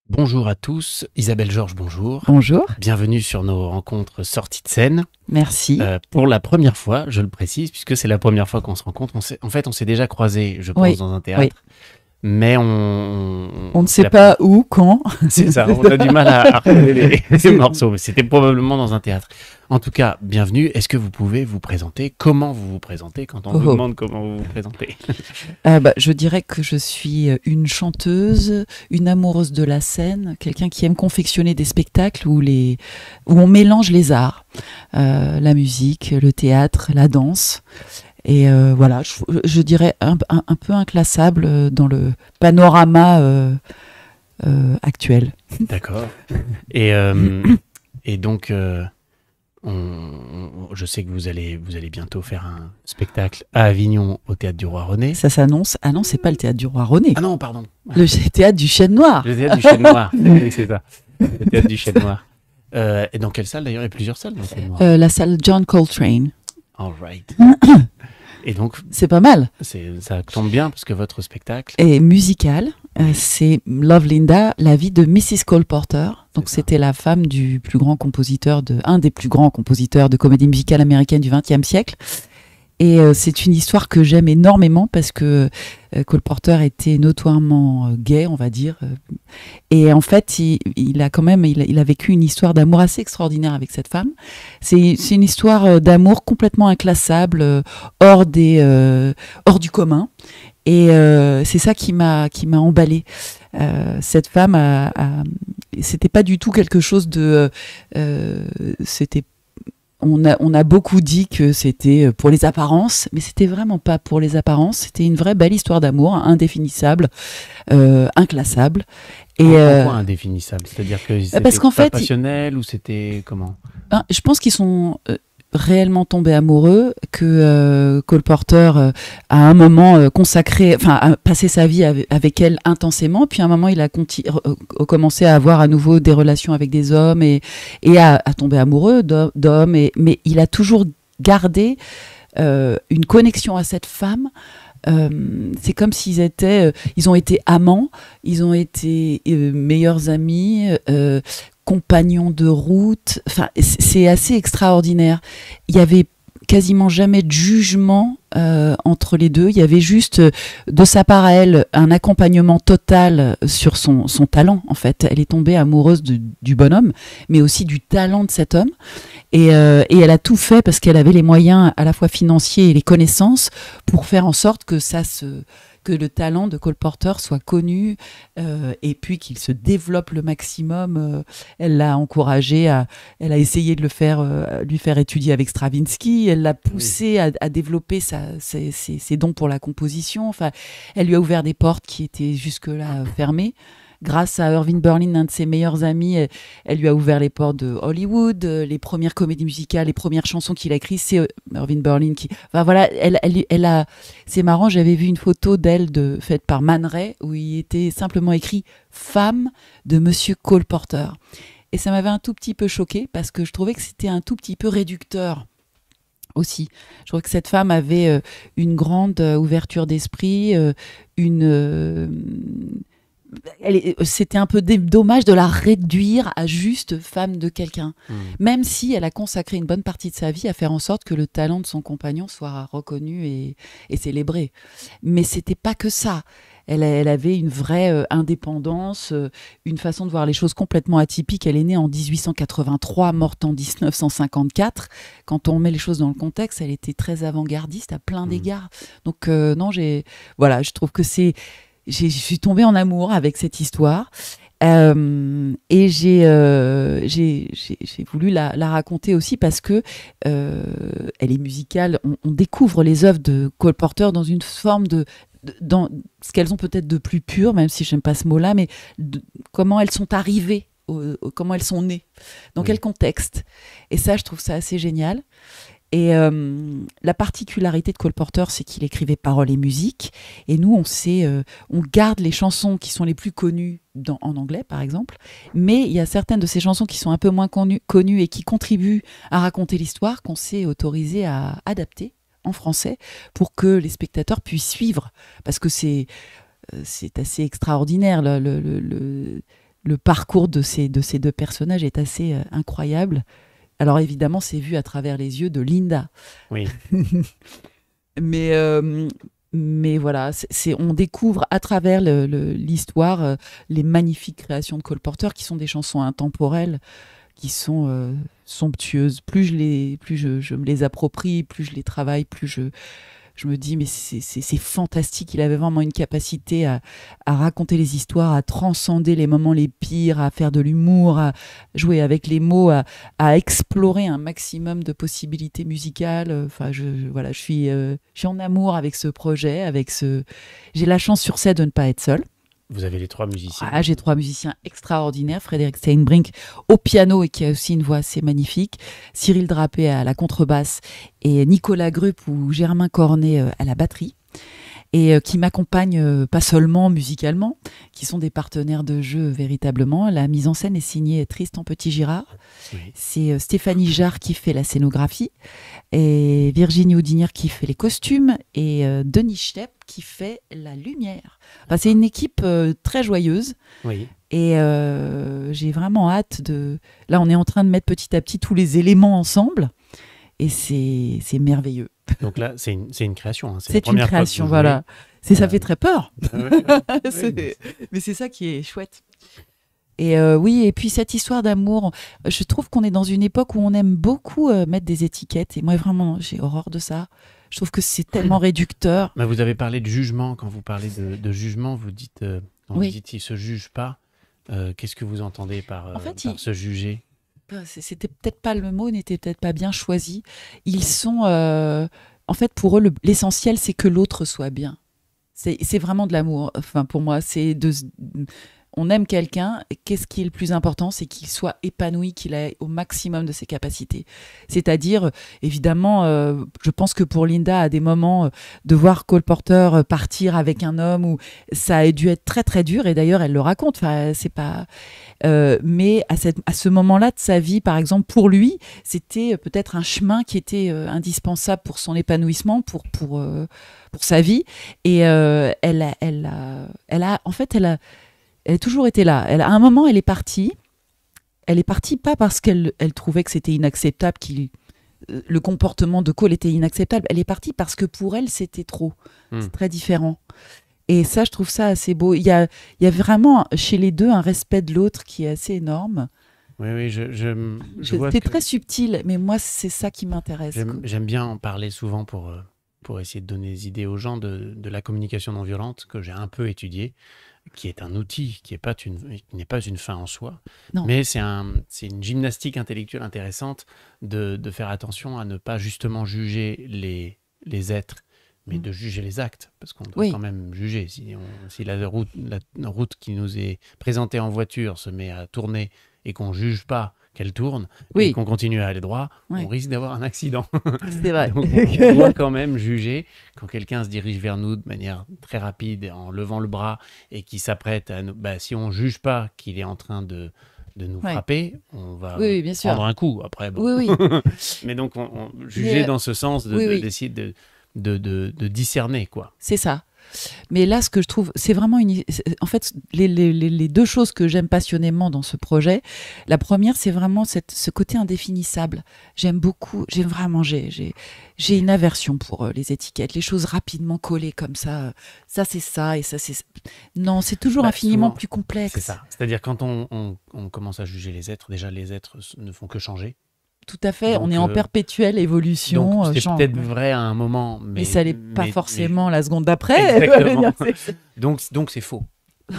Bonjour à tous, Isabelle Georges, bonjour. Bonjour. Bienvenue sur nos rencontres sorties de scène. Merci. Pour la première fois, je le précise, puisque c'est la première fois qu'on se rencontre. En fait, on s'est déjà croasés, je pense, dans un théâtre. Oui. Mais on ne sait pas où, quand. C'est ça, on a du mal à retrouver les morceaux. Mais c'était probablement dans un théâtre. En tout cas, bienvenue. Est-ce que vous pouvez vous présenter? Comment vous vous présentez quand on vous demande comment vous vous présentez? Je dirais que je suis une chanteuse, une amoureuse de la scène, quelqu'un qui aime confectionner des spectacles où on mélange les arts, la musique, le théâtre, la danse. Et voilà, je dirais un peu inclassable dans le panorama actuel. D'accord. Et donc, je sais que vous allez bientôt faire un spectacle à Avignon au Théâtre du Roi René. Ça s'annonce. Ah non, c'est pas le Théâtre du Roi René. Ah non, pardon. Le Théâtre du Chêne Noir. Le Théâtre du Chêne Noir, oui, c'est ça. Le Théâtre du Chêne Noir. Et dans quelle salle d'ailleurs? Il y a plusieurs salles dans le Chêne Noir. La salle John Coltrane. All right. Et donc, c'est pas mal. Ça tombe bien parce que votre spectacle est musical. C'est Love Linda, la vie de Mrs. Cole Porter. Donc c'était la femme du plus grand compositeur un des plus grands compositeurs de comédie musicale américaine du XXe siècle. Et c'est une histoire que j'aime énormément parce que Cole Porter était notoirement gay, on va dire. Et en fait, il a vécu une histoire d'amour assez extraordinaire avec cette femme. C'est une histoire d'amour complètement inclassable, hors du commun. Et c'est ça qui m'a emballée. Cette femme c'était pas du tout quelque chose de on a beaucoup dit que c'était pour les apparences, mais c'était vraiment pas pour les apparences. C'était une vraie belle histoire d'amour, indéfinissable, inclassable. Et pourquoi indéfinissable? C'est-à-dire que c'était parce qu'en fait, passionnel ou c'était comment? Je pense qu'ils sont réellement tombés amoureux, que Cole Porter à un moment a passé sa vie avec elle intensément, puis à un moment il a commencé à avoir à nouveau des relations avec des hommes et à tomber amoureux d'hommes, mais il a toujours gardé une connexion à cette femme. C'est comme s'ils ils ont été amants, ils ont été meilleurs amis, compagnons de route. Enfin, c'est assez extraordinaire. Il y avait quasiment jamais de jugement entre les deux. Il y avait juste, de sa part à elle, un accompagnement total sur son talent, en fait. Elle est tombée amoureuse du bonhomme, mais aussi du talent de cet homme. Et elle a tout fait parce qu'elle avait les moyens à la fois financiers et les connaissances pour faire en sorte que le talent de Cole Porter soit connu et puis qu'il se développe le maximum. Elle l'a encouragé, elle a essayé de lui faire étudier avec Stravinsky, elle l'a poussé à développer ses dons pour la composition. Enfin, elle lui a ouvert des portes qui étaient jusque-là fermées. Grâce à Irving Berlin, un de ses meilleurs amis, elle lui a ouvert les portes de Hollywood. Les premières comédies musicales, les premières chansons qu'il a écrites, c'est Irving Berlin qui... Enfin voilà, elle a... C'est marrant, j'avais vu une photo d'elle faite par Man Ray où il était simplement écrit « Femme de Monsieur Cole Porter ». Et ça m'avait un tout petit peu choquée parce que je trouvais que c'était un tout petit peu réducteur aussi. Je trouvais que cette femme avait une grande ouverture d'esprit, c'était un peu dommage de la réduire à juste femme de quelqu'un, même si elle a consacré une bonne partie de sa vie à faire en sorte que le talent de son compagnon soit reconnu et célébré. Mais c'était pas que ça. Elle avait une vraie indépendance, une façon de voir les choses complètement atypique. Elle est née en 1883, morte en 1954. Quand on met les choses dans le contexte, elle était très avant-gardiste à plein d'égards. Donc non, je trouve que je suis tombée en amour avec cette histoire et j'ai voulu la raconter aussi parce que elle est musicale. On découvre les œuvres de Cole Porter dans une forme dans ce qu'elles ont peut-être de plus pur, même si j'aime pas ce mot-là, mais comment elles sont arrivées, comment elles sont nées, dans quel contexte. Et ça, je trouve ça assez génial. Et la particularité de Cole Porter, c'est qu'il écrivait paroles et musique. Et nous, on garde les chansons qui sont les plus connues en anglais, par exemple. Mais il y a certaines de ces chansons qui sont un peu moins connues et qui contribuent à raconter l'histoire qu'on s'est autorisé à adapter en français pour que les spectateurs puissent suivre. Parce que c'est assez extraordinaire. Le parcours de ces deux personnages est assez incroyable. Alors évidemment, c'est vu à travers les yeux de Linda. Oui. mais voilà, on découvre à travers l'histoire les magnifiques créations de Cole Porter, qui sont des chansons intemporelles, qui sont somptueuses. Plus je me les approprie, plus je les travaille, plus je me dis, mais c'est fantastique. Il avait vraiment une capacité à raconter les histoires, à transcender les moments les pires, à faire de l'humour, à jouer avec les mots, à explorer un maximum de possibilités musicales. Enfin, voilà, je suis en amour avec ce projet. J'ai la chance sur scène de ne pas être seule. Vous avez les 3 musiciens. Ah, j'ai 3 musiciens extraordinaires. Frédéric Steinbrink au piano et qui a aussi une voix assez magnifique. Cyril Drapé à la contrebasse et Nicolas Grupp ou Germain Cornet à la batterie. Et qui m'accompagnent pas seulement musicalement, qui sont des partenaires de jeu véritablement. La mise en scène est signée Tristan Petit-Girard. Oui. C'est Stéphanie Jarre qui fait la scénographie et Virginie Houdinière qui fait les costumes et Denis Schlepp qui fait la lumière. Enfin, c'est une équipe très joyeuse. Oui. Et j'ai vraiment hâte Là, on est en train de mettre petit à petit tous les éléments ensemble. Et c'est merveilleux. Donc là, c'est une création. Hein. C'est une création, voilà. Ça fait très peur. Mais c'est ça qui est chouette. Et oui, et puis cette histoire d'amour, je trouve qu'on est dans une époque où on aime beaucoup mettre des étiquettes. Et moi, vraiment, j'ai horreur de ça. Je trouve que c'est tellement réducteur. Mais vous avez parlé de jugement. Quand vous parlez de jugement, vous dites, vous dites il ne se juge pas. Qu'est-ce que vous entendez par se juger ? C'était peut-être pas le mot, n'était peut-être pas bien choisi. Ils sont, en fait, pour eux, l'essentiel, c'est que l'autre soit bien. C'est vraiment de l'amour. Enfin, pour moi, on aime quelqu'un. Qu'est-ce qui est le plus important ? C'est qu'il soit épanoui, qu'il ait au maximum de ses capacités. C'est-à-dire, évidemment, je pense que pour Linda, à des moments, de voir Cole Porter partir avec un homme, où ça a dû être très très dur. Et d'ailleurs, elle le raconte. Enfin, c'est pas. Mais à ce moment-là de sa vie, par exemple, pour lui, c'était peut-être un chemin qui était indispensable pour son épanouissement, pour sa vie. Et elle a toujours été là. À un moment, elle est partie. Elle est partie pas parce qu'elle trouvait que c'était inacceptable, le comportement de Cole était inacceptable. Elle est partie parce que pour elle, c'était trop. C'est très différent. Et ça, je trouve ça assez beau. Il y a vraiment chez les deux un respect de l'autre qui est assez énorme. Oui, je vois. C'est très subtil, mais moi, c'est ça qui m'intéresse. J'aime bien en parler souvent pour essayer de donner des idées aux gens de la communication non violente que j'ai un peu étudiée, qui est un outil qui n'est pas une fin en soi, non. Mais c'est une gymnastique intellectuelle intéressante de faire attention à ne pas justement juger les êtres, mais de juger les actes, parce qu'on doit quand même juger. Si la route qui nous est présentée en voiture se met à tourner et qu'on ne juge pas qu'elle tourne et qu'on continue à aller droit, on risque d'avoir un accident. C'est vrai. Donc on doit quand même juger quand quelqu'un se dirige vers nous de manière très rapide, en levant le bras et qui s'apprête à nous... si on ne juge pas qu'il est en train de nous frapper, on va bien sûr. prendre un coup après. Bon. Oui. Mais donc, juger dans ce sens d'essayer de discerner, quoi. C'est ça. Mais là, ce que je trouve, c'est vraiment en fait, les deux choses que j'aime passionnément dans ce projet. La première, c'est vraiment ce côté indéfinissable. J'aime beaucoup, j'ai une aversion pour les étiquettes, les choses rapidement collées comme ça. Ça, c'est ça, et ça, c'est ça. Non, c'est toujours infiniment plus complexe. C'est ça. C'est-à-dire, quand on commence à juger les êtres, déjà, les êtres ne font que changer. Tout à fait, donc, on est en perpétuelle évolution. Donc c'est peut-être vrai à un moment, mais ça l'est pas forcément la seconde d'après. Exactement. donc c'est faux.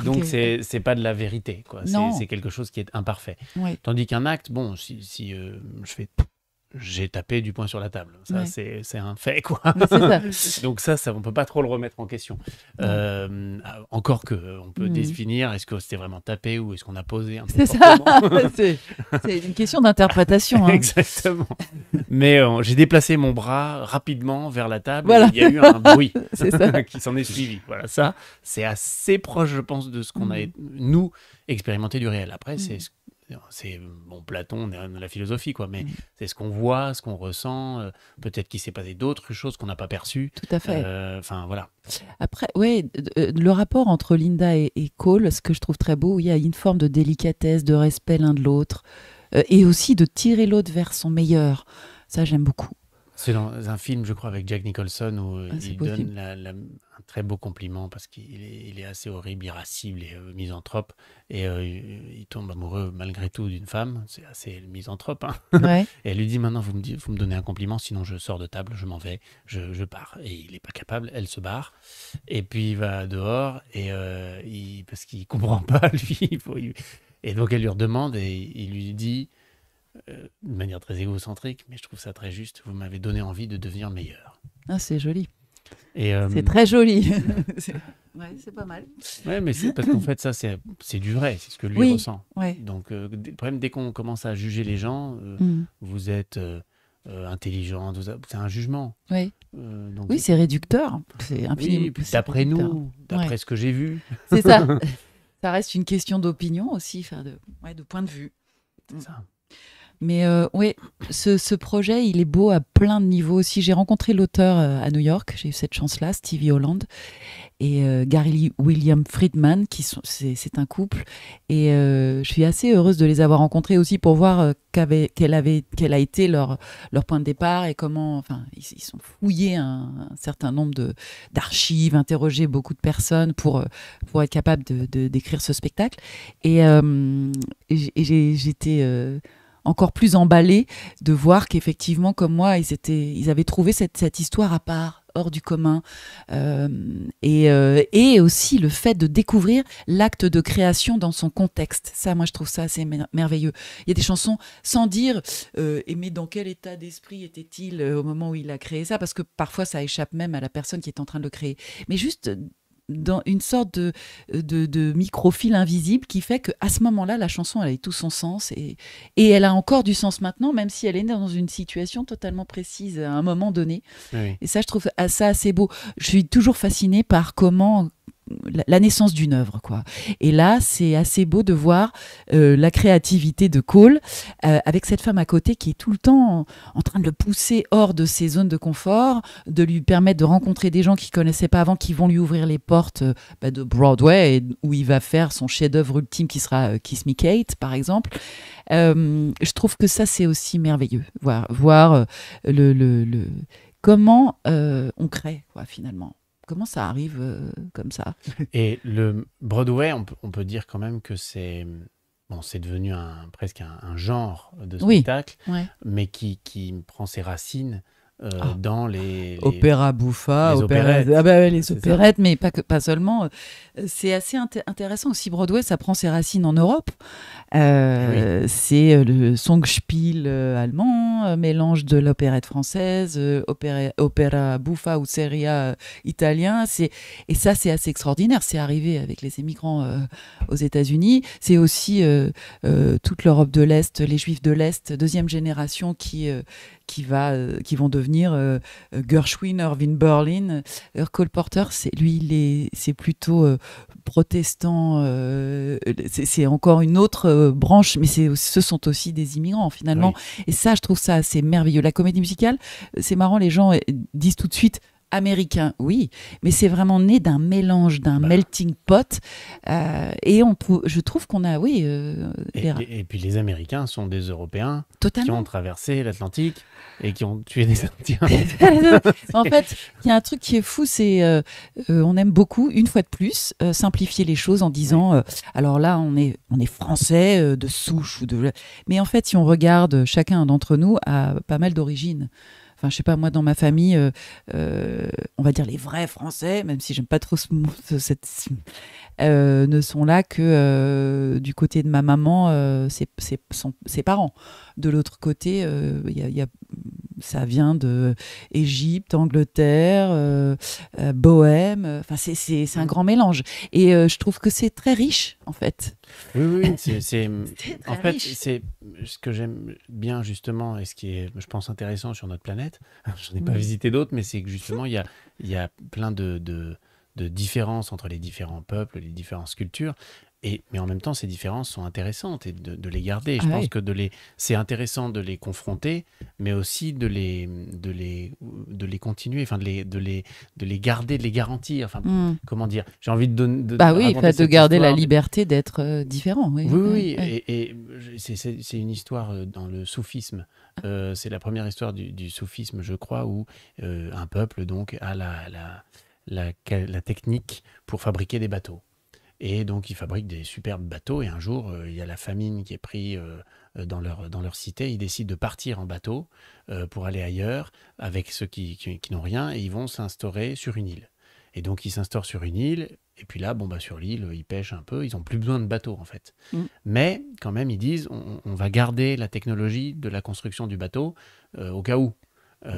Donc c'est pas de la vérité, quoi. C'est quelque chose qui est imparfait. Oui. Tandis qu'un acte, bon, si je j'ai tapé du poing sur la table. Ça, Ouais. c'est un fait, quoi. C'est ça. Donc ça, on peut pas trop le remettre en question. Encore que on peut définir, est-ce que c'était vraiment tapé ou est-ce qu'on a posé un C'est ça. comportement. C'est une question d'interprétation. Hein. Exactement. Mais j'ai déplacé mon bras rapidement vers la table Voilà. et il y a eu un bruit C'est ça. qui s'en est suivi. Voilà, ça, c'est assez proche, je pense, de ce qu'on a, nous, expérimenté du réel. Après, c'est bon, Platon, on est dans la philosophie, quoi, mais c'est ce qu'on voit, ce qu'on ressent. Peut-être qu'il s'est passé d'autres choses qu'on n'a pas perçues. Tout à fait. Enfin, voilà. Après, ouais, le rapport entre Linda et Cole, ce que je trouve très beau, il y a une forme de délicatesse, de respect l'un de l'autre, et aussi de tirer l'autre vers son meilleur. Ça, j'aime beaucoup. C'est dans un film, je crois, avec Jack Nicholson, où il possible. donne un très beau compliment parce qu'il est assez horrible, irascible et misanthrope. Et il tombe amoureux malgré tout d'une femme. C'est assez misanthrope. Hein. Ouais. Et elle lui dit, maintenant, vous me donnez un compliment, sinon je sors de table, je m'en vais, je pars. Et il n'est pas capable, elle se barre. Et puis il va dehors, et parce qu'il ne comprend pas, lui. Et donc elle lui redemande, et il lui dit... de manière très égocentrique, mais je trouve ça très juste. Vous m'avez donné envie de devenir meilleur. Ah, c'est joli. Et, c'est très joli. Ouais, c'est pas mal. Ouais, mais c'est parce qu'en fait, ça, c'est du vrai. C'est ce que lui ressent. Ouais. Donc, le problème, dès qu'on commence à juger les gens, vous êtes intelligent, c'est un jugement. Oui, Donc, oui, c'est réducteur. C'est infiniment. Oui, d'après nous, d'après ce que j'ai vu. C'est ça. Ça reste une question d'opinion aussi, de point de vue. C'est ça. Mais oui, ce projet, il est beau à plein de niveaux aussi. J'ai rencontré l'auteur à New York, j'ai eu cette chance-là, Stevie Holland, et Gary William Friedman, c'est un couple. Et je suis assez heureuse de les avoir rencontrés aussi pour voir quel a été leur point de départ et comment... Enfin, ils sont fouillés un certain nombre d'archives, interrogé beaucoup de personnes pour être capable d'écrire ce spectacle. Et j'étais... encore plus emballé de voir qu'effectivement, comme moi, ils avaient trouvé cette histoire à part, hors du commun. Et aussi le fait de découvrir l'acte de création dans son contexte. Ça, moi, je trouve ça assez merveilleux. Il y a des chansons sans dire mais dans quel état d'esprit était-il au moment où il a créé ça, parce que parfois, ça échappe même à la personne qui est en train de le créer. Mais juste... dans une sorte de microfil invisible qui fait qu'à ce moment-là, la chanson, elle a tout son sens et elle a encore du sens maintenant, même si elle est dans une situation totalement précise à un moment donné. Oui. Et ça, je trouve ça assez beau. Je suis toujours fascinée par comment... la naissance d'une œuvre, quoi. Et là, c'est assez beau de voir la créativité de Cole avec cette femme à côté qui est tout le temps en train de le pousser hors de ses zones de confort, de lui permettre de rencontrer des gens qu'il connaissait pas avant, qui vont lui ouvrir les portes de Broadway, où il va faire son chef-d'œuvre ultime qui sera Kiss Me Kate, par exemple. Je trouve que ça, c'est aussi merveilleux. Voir comment on crée, quoi, finalement. Comment ça arrive comme ça? Et le Broadway, on peut dire quand même que c'est devenu presque un genre de spectacle, mais qui prend ses racines dans les opéra bouffa, les opérettes. Les opérettes, mais pas seulement. C'est assez intéressant aussi. Broadway, ça prend ses racines en Europe. C'est le Songspiel allemand, mélange de l'opérette française, opéra buffa ou seria italien. Et ça, c'est assez extraordinaire. C'est arrivé avec les émigrants aux États-Unis. C'est aussi toute l'Europe de l'Est, les Juifs de l'Est, deuxième génération qui vont devenir Gershwin, Irving Berlin. Cole Porter, c'est plutôt protestant. C'est encore une autre branche, mais ce sont aussi des immigrants finalement. Oui. Et ça, je trouve ça assez merveilleux. La comédie musicale, c'est marrant, les gens disent tout de suite américain, oui, mais c'est vraiment né d'un mélange, d'un melting pot. Et je trouve qu'on a, et puis les Américains sont des Européens Totalement. Qui ont traversé l'Atlantique et qui ont tué des Indiens. En fait, il y a un truc qui est fou, c'est on aime beaucoup, une fois de plus, simplifier les choses en disant, alors là, on est français de souche, mais en fait, si on regarde, chacun d'entre nous a pas mal d'origines. enfin je sais pas, moi dans ma famille, on va dire les vrais Français, même si j'aime pas trop ne sont là que du côté de ma maman, ses parents. De l'autre côté, ça vient de Égypte, Angleterre, Bohème. Enfin, c'est un grand mélange. Et je trouve que c'est très riche, en fait. Oui, c'est en fait, riche. c'est ce que j'aime bien justement et ce qui est, je pense, intéressant sur notre planète. Je n'ai pas visité d'autres, mais c'est que justement, il y a plein de différences entre les différents peuples, les différentes cultures. Mais en même temps, ces différences sont intéressantes et de les garder. Je pense que c'est intéressant de les confronter, mais aussi de les continuer, enfin de les garder, de les garantir. Enfin, comment dire? J'ai envie de garder la liberté d'être différent. Oui, oui. Et c'est une histoire dans le soufisme. C'est la première histoire du soufisme, je crois, où un peuple donc a la technique pour fabriquer des bateaux. Et donc, ils fabriquent des superbes bateaux. Et un jour, il y a la famine qui est prise dans leur cité. Ils décident de partir en bateau pour aller ailleurs avec ceux qui n'ont rien. Et ils vont s'instaurer sur une île. Et donc, ils s'instaurent sur une île. Et puis là, sur l'île, ils pêchent un peu. Ils n'ont plus besoin de bateau, en fait. Mais quand même, ils disent, on va garder la technologie de la construction du bateau au cas où.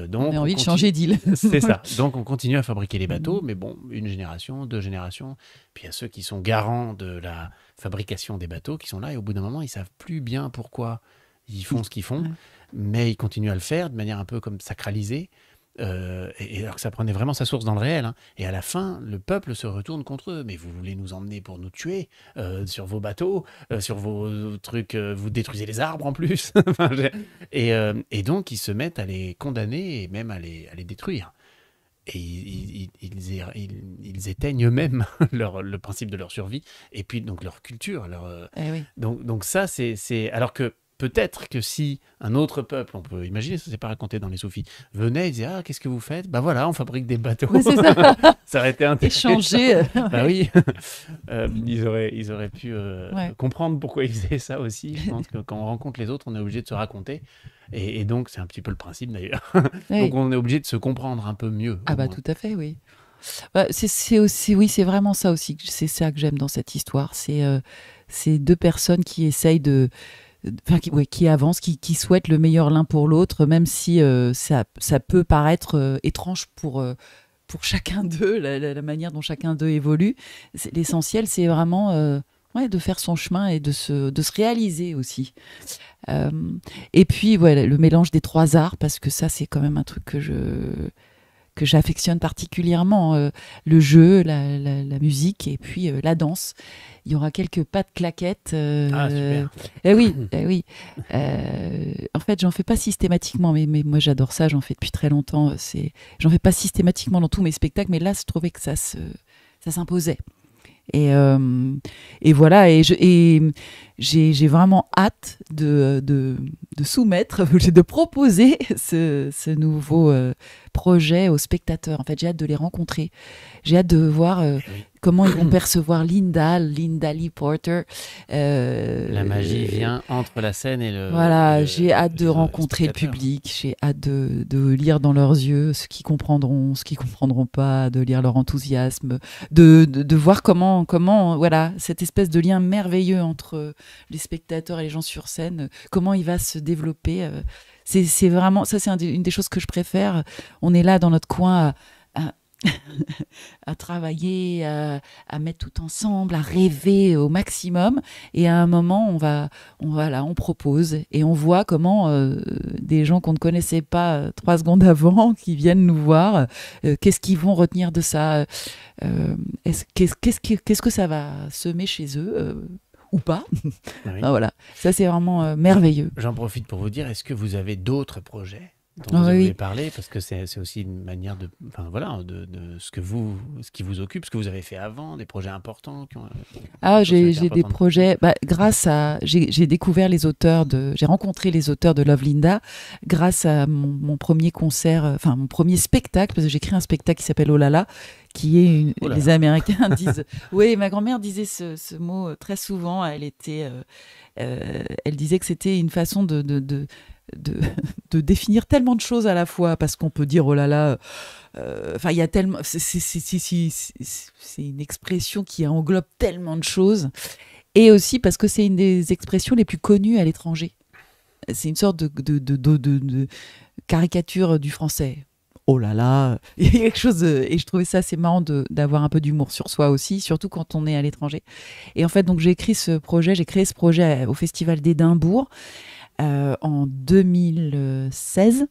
Donc, on a envie de changer d'île. C'est ça. Donc, on continue à fabriquer les bateaux, mais bon, une génération, 2 générations. Puis, il y a ceux qui sont garants de la fabrication des bateaux qui sont là et au bout d'un moment, ils ne savent plus bien pourquoi ils font ce qu'ils font, mais ils continuent à le faire de manière un peu comme sacralisée. Et alors que ça prenait vraiment sa source dans le réel. Et à la fin, le peuple se retourne contre eux. Mais vous voulez nous emmener pour nous tuer sur vos bateaux, sur vos trucs, vous détruisez les arbres en plus. Et donc, ils se mettent à les condamner et même à les détruire. Et ils éteignent eux-mêmes le principe de leur survie et puis donc leur culture. Donc ça, c'est... Alors que peut-être que si un autre peuple, on peut imaginer, ça s'est pas raconté dans les soufis, venait et disait « Ah, qu'est-ce que vous faites ?» Bah voilà, on fabrique des bateaux. Oui, c'est ça. Ça aurait été intéressant. Échanger. Bah oui. Ils auraient pu comprendre pourquoi ils faisaient ça aussi. Je pense que quand on rencontre les autres, on est obligé de se raconter. Et donc, c'est un petit peu le principe d'ailleurs. Donc, on est obligé de se comprendre un peu mieux. Ah bah tout à fait, oui. C'est aussi, oui, c'est vraiment ça aussi. C'est ça que j'aime dans cette histoire. C'est deux personnes qui essayent qui avancent, qui souhaitent le meilleur l'un pour l'autre, même si ça peut paraître étrange pour chacun d'eux, la manière dont chacun d'eux évolue. L'essentiel, c'est vraiment de faire son chemin et de se réaliser aussi. Et puis, le mélange des 3 arts, parce que ça, c'est quand même un truc que j'affectionne particulièrement, le jeu, la musique et puis la danse. Il y aura quelques pas de claquettes. Super. Oui. En fait, j'en fais pas systématiquement, mais moi j'adore ça, j'en fais depuis très longtemps. J'en fais pas systématiquement dans tous mes spectacles, mais là, je trouvais que ça s'imposait. Et voilà, et j'ai vraiment hâte de soumettre, de proposer ce nouveau projet aux spectateurs. En fait, j'ai hâte de les rencontrer. J'ai hâte de voir comment ils vont percevoir Linda Lee Porter. La magie vient entre la scène et le... Voilà, j'ai hâte de rencontrer le public, j'ai hâte de lire dans leurs yeux ce qu'ils comprendront, ce qu'ils comprendront pas, de lire leur enthousiasme, de voir comment voilà, cette espèce de lien merveilleux entre les spectateurs et les gens sur scène, comment il va se développer. C'est vraiment, ça c'est une des choses que je préfère. On est là dans notre coin à travailler, à mettre tout ensemble, à rêver au maximum. Et à un moment, on propose et on voit comment des gens qu'on ne connaissait pas 3 secondes avant, qui viennent nous voir, qu'est-ce qu'ils vont retenir de ça, qu'est-ce que ça va semer chez eux ou pas. Oui. Voilà, ça c'est vraiment merveilleux. J'en profite pour vous dire, est-ce que vous avez d'autres projets dont vous voulez parler, parce que c'est aussi une manière de ce qui vous occupe, ce que vous avez fait avant, des projets importants j'ai des projets, j'ai découvert j'ai rencontré les auteurs de Love Linda grâce à mon premier concert, mon premier spectacle, parce que j'ai créé un spectacle qui s'appelle Oh là là, qui est les Américains disent oui, ma grand-mère disait ce mot très souvent. Elle disait que c'était une façon de de définir tellement de choses à la fois, parce qu'on peut dire, oh là là, enfin, il y a tellement... C'est une expression qui englobe tellement de choses, et aussi parce que c'est une des expressions les plus connues à l'étranger. C'est une sorte de caricature du français. Oh là là, il y a quelque chose et je trouvais ça assez marrant d'avoir un peu d'humour sur soi aussi, surtout quand on est à l'étranger. Et en fait, donc j'ai créé ce projet au Festival d'Édimbourg en 2016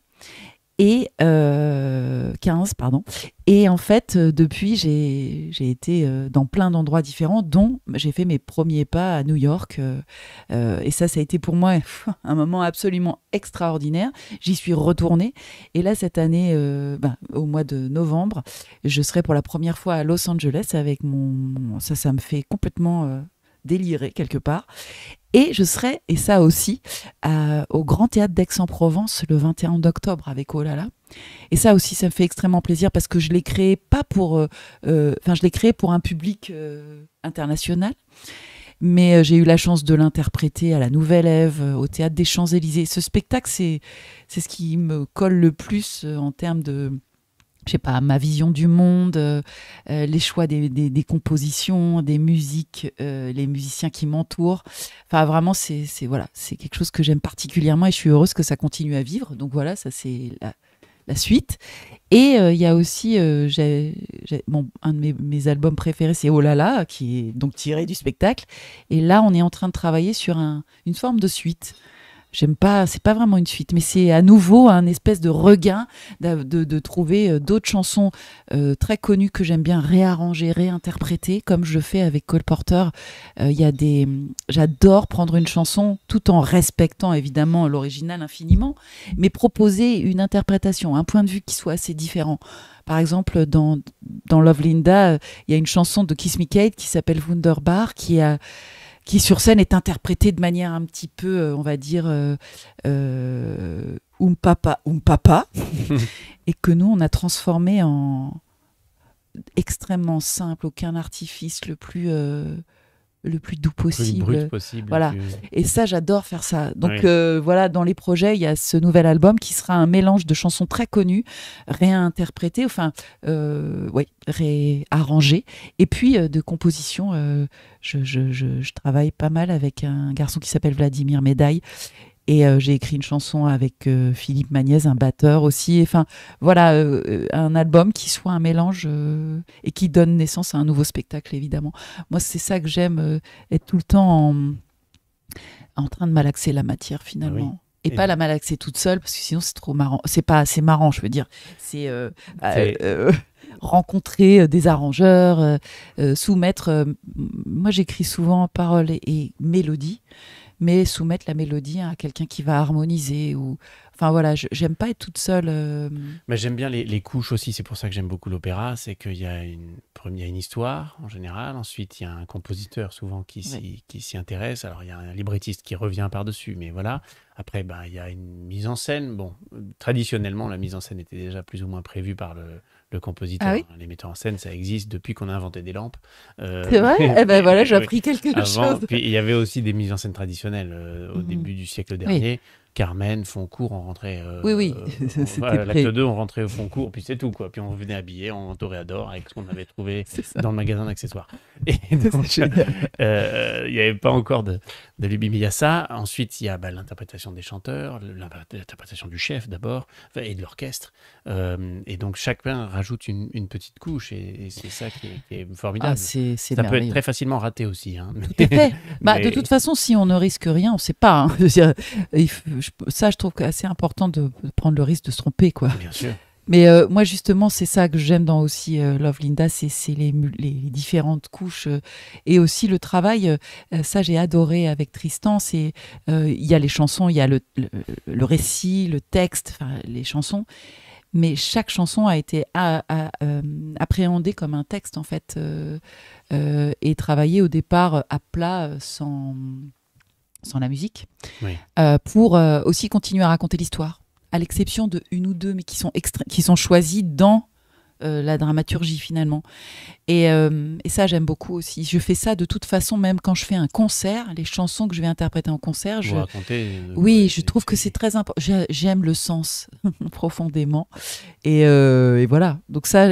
et 15, pardon. Et en fait, depuis, j'ai été dans plein d'endroits différents, dont j'ai fait mes premiers pas à New York. Et ça a été pour moi un moment absolument extraordinaire. J'y suis retournée. Et là, cette année, au mois de novembre, je serai pour la première fois à Los Angeles avec ça me fait complètement délirer quelque part. Et je serai, et ça aussi, au Grand Théâtre d'Aix-en-Provence le 21 octobre avec Oh là là. Et ça aussi, ça me fait extrêmement plaisir parce que je l'ai créé je l'ai créé pour un public international. Mais j'ai eu la chance de l'interpréter à la Nouvelle Ève, au Théâtre des Champs-Élysées. Ce spectacle, c'est ce qui me colle le plus en termes de... Je sais pas, ma vision du monde, les choix des compositions, des musiques, les musiciens qui m'entourent. Enfin, vraiment, c'est quelque chose que j'aime particulièrement et je suis heureuse que ça continue à vivre. Donc voilà, ça c'est la suite. Et il y a aussi, un de mes albums préférés, c'est Oh là là, qui est donc tiré du spectacle. Et là, on est en train de travailler sur une forme de suite. J'aime pas, c'est pas vraiment une suite, mais c'est à nouveau un espèce de regain de trouver d'autres chansons très connues que j'aime bien réarranger, réinterpréter, comme je fais avec Cole Porter. J'adore prendre une chanson tout en respectant évidemment l'original infiniment, mais proposer une interprétation, un point de vue qui soit assez différent. Par exemple, dans Love Linda, il y a une chanson de Kiss Me Kate qui s'appelle Wunderbar, qui sur scène est interprétée de manière un petit peu, on va dire, papa, et que nous, on a transformé en extrêmement simple, aucun artifice, le plus doux possible. Le plus brut possible. Voilà. Et ça, j'adore faire ça. Donc voilà, dans les projets, il y a ce nouvel album qui sera un mélange de chansons très connues, réinterprétées, réarrangées, et puis de compositions. Je travaille pas mal avec un garçon qui s'appelle Vladimir Médaille. Et j'ai écrit une chanson avec Philippe Magnès, un batteur aussi. Enfin, voilà, un album qui soit un mélange et qui donne naissance à un nouveau spectacle, évidemment. Moi, c'est ça que j'aime, être tout le temps en train de malaxer la matière, finalement. Oui. Et pas la malaxer toute seule, parce que sinon, c'est trop marrant. C'est pas assez marrant, je veux dire. C'est rencontrer des arrangeurs, soumettre... moi, j'écris souvent paroles et mélodies, mais soumettre la mélodie à quelqu'un qui va harmoniser ou enfin voilà, j'aime pas être toute seule. Mais j'aime bien les couches aussi, c'est pour ça que j'aime beaucoup l'opéra, c'est qu'il y a une histoire en général, ensuite il y a un compositeur souvent qui s'y intéresse, alors il y a un librettiste qui revient par-dessus, mais voilà. Après il y a une mise en scène, traditionnellement la mise en scène était déjà plus ou moins prévue par le compositeur. Ah oui, les metteurs en scène, ça existe depuis qu'on a inventé des lampes. C'est vrai. Eh ben voilà, j'ai appris quelque chose. Puis il y avait aussi des mises en scène traditionnelles au début du siècle dernier. Oui. Carmen, Foncourt, on rentrait... l'acte 2, on rentrait au Foncourt, puis c'est tout, quoi. Puis on venait habillé en toréador avec ce qu'on avait trouvé dans le magasin d'accessoires. Et donc, il n'y avait pas encore de lubie, mais il y a ça. Ensuite, il y a l'interprétation des chanteurs, l'interprétation du chef d'abord, et de l'orchestre. Et donc, chacun rajoute une petite couche, et c'est ça qui est formidable. Ah, c'est ça merveilleux. Peut être très facilement raté aussi. Hein. Tout à fait. De toute façon, si on ne risque rien, on ne sait pas. Hein. Je trouve que c'est assez important de prendre le risque de se tromper, quoi. Bien sûr. Mais moi, justement, c'est ça que j'aime dans aussi Love Linda, c'est les différentes couches et aussi le travail. Ça, j'ai adoré avec Tristan. Il y a les chansons, il y a le récit, le texte, les chansons. Mais chaque chanson a été appréhendée comme un texte, en fait, et travaillée au départ à plat, sans la musique, oui. Pour aussi continuer à raconter l'histoire, à l'exception de une ou deux, mais qui sont choisis dans la dramaturgie finalement. Et ça, j'aime beaucoup aussi. Je fais ça de toute façon, même quand je fais un concert, les chansons que je vais interpréter en concert. Oui, je trouve que c'est très important. J'aime le sens profondément. Et voilà. Donc ça.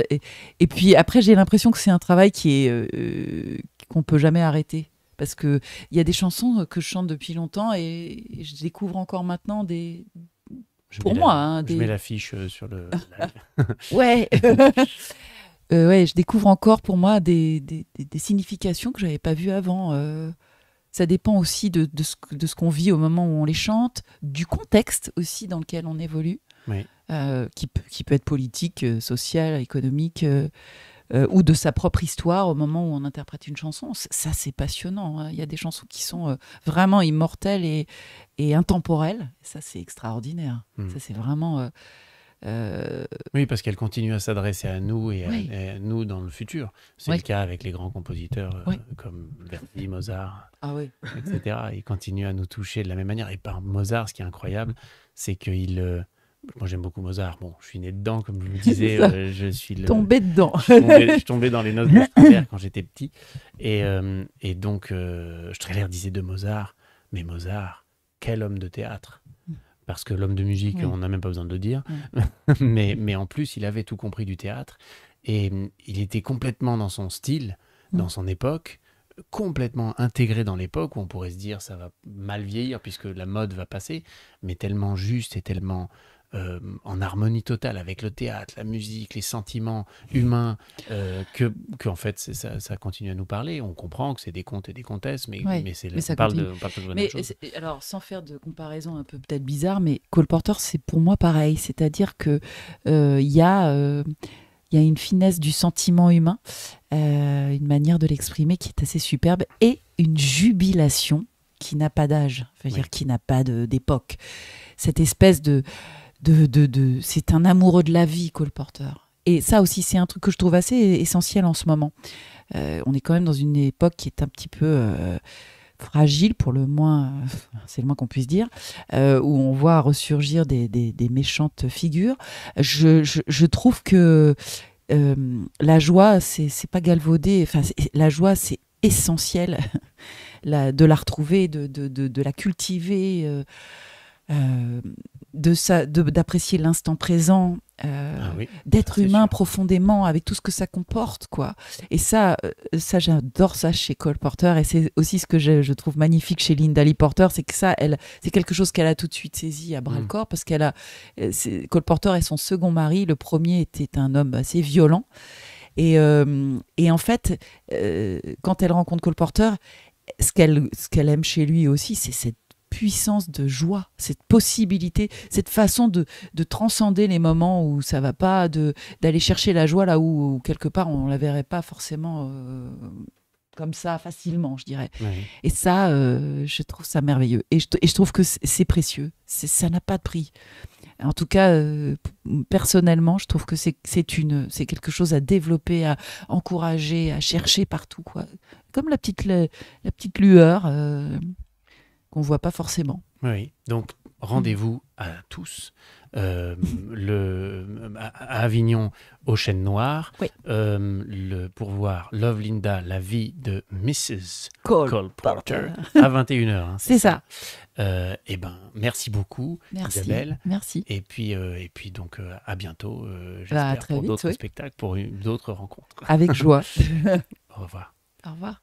Et puis après, j'ai l'impression que c'est un travail qu'on peut jamais arrêter. Parce qu'il y a des chansons que je chante depuis longtemps et je découvre encore maintenant des... Je mets l'affiche sur le live. Ouais. Ouais, je découvre encore pour moi des significations que je n'avais pas vues avant. Ça dépend aussi de ce qu'on vit au moment où on les chante, du contexte aussi dans lequel on évolue, oui. qui peut être politique, social, économique, ou de sa propre histoire au moment où on interprète une chanson. Ça, c'est passionnant. Hein. Il y a des chansons qui sont vraiment immortelles et intemporelles. Ça, c'est extraordinaire. Ça, c'est vraiment... Oui, parce qu'elle continue à s'adresser à nous et à nous dans le futur. C'est le cas avec les grands compositeurs comme Verdi, Mozart, etc. Ils continuent à nous toucher de la même manière. Et par Mozart, ce qui est incroyable, c'est qu'il... Moi, j'aime beaucoup Mozart. Bon, je suis né dedans, comme je vous le disais. Je suis tombé dedans. Je suis tombé dans les noces de Strahler quand j'étais petit. Et donc, Strahler disait de Mozart, mais Mozart, quel homme de théâtre. Parce que l'homme de musique, on n'a même pas besoin de le dire. Mais en plus, il avait tout compris du théâtre. Et il était complètement dans son style, dans son époque, complètement intégré dans l'époque, où on pourrait se dire ça va mal vieillir puisque la mode va passer, mais tellement juste et tellement... en harmonie totale avec le théâtre, la musique, les sentiments humains, que en fait ça continue à nous parler. On comprend que c'est des contes et des comtesses, mais on parle de la même chose. Alors, sans faire de comparaison un peu peut-être bizarre, mais Cole Porter, c'est pour moi pareil. C'est-à-dire que il y a une finesse du sentiment humain, une manière de l'exprimer qui est assez superbe, et une jubilation qui n'a pas d'âge, dire qui n'a pas d'époque. Cette espèce c'est un amoureux de la vie, Cole Porter. Et ça aussi, c'est un truc que je trouve assez essentiel en ce moment. On est quand même dans une époque qui est un petit peu fragile, pour le moins, c'est le moins qu'on puisse dire, où on voit ressurgir des méchantes figures. Je trouve que la joie, c'est pas galvaudé. Enfin, la joie, c'est essentiel de la retrouver, de la cultiver. D'apprécier l'instant présent, d'être humain profondément avec tout ce que ça comporte, quoi. Et ça j'adore ça chez Cole Porter, et c'est aussi ce que je trouve magnifique chez Linda Lee Porter, c'est que c'est quelque chose qu'elle a tout de suite saisi à bras le corps, parce Cole Porter est son second mari. Le premier était un homme assez violent, et en fait, quand elle rencontre Cole Porter, ce qu'elle aime chez lui aussi, c'est cette puissance de joie, cette possibilité, cette façon de transcender les moments où ça va pas, d'aller chercher la joie là où quelque part on la verrait pas forcément comme ça facilement, je dirais. Et ça, je trouve ça merveilleux, et je trouve que c'est précieux, ça n'a pas de prix. En tout cas, personnellement, je trouve que c'est quelque chose à développer, à encourager, à chercher partout, quoi. Comme la petite lueur qu'on ne voit pas forcément. Oui, donc rendez-vous à tous à Avignon, au Chêne Noir, pour voir Love Linda, la vie de Mrs. Cole Porter, à 21h. Hein, c'est ça. Merci beaucoup, Isabelle. Merci. Et puis donc à bientôt, j'espère, pour d'autres spectacles, pour d'autres rencontres. Avec joie. Au revoir. Au revoir.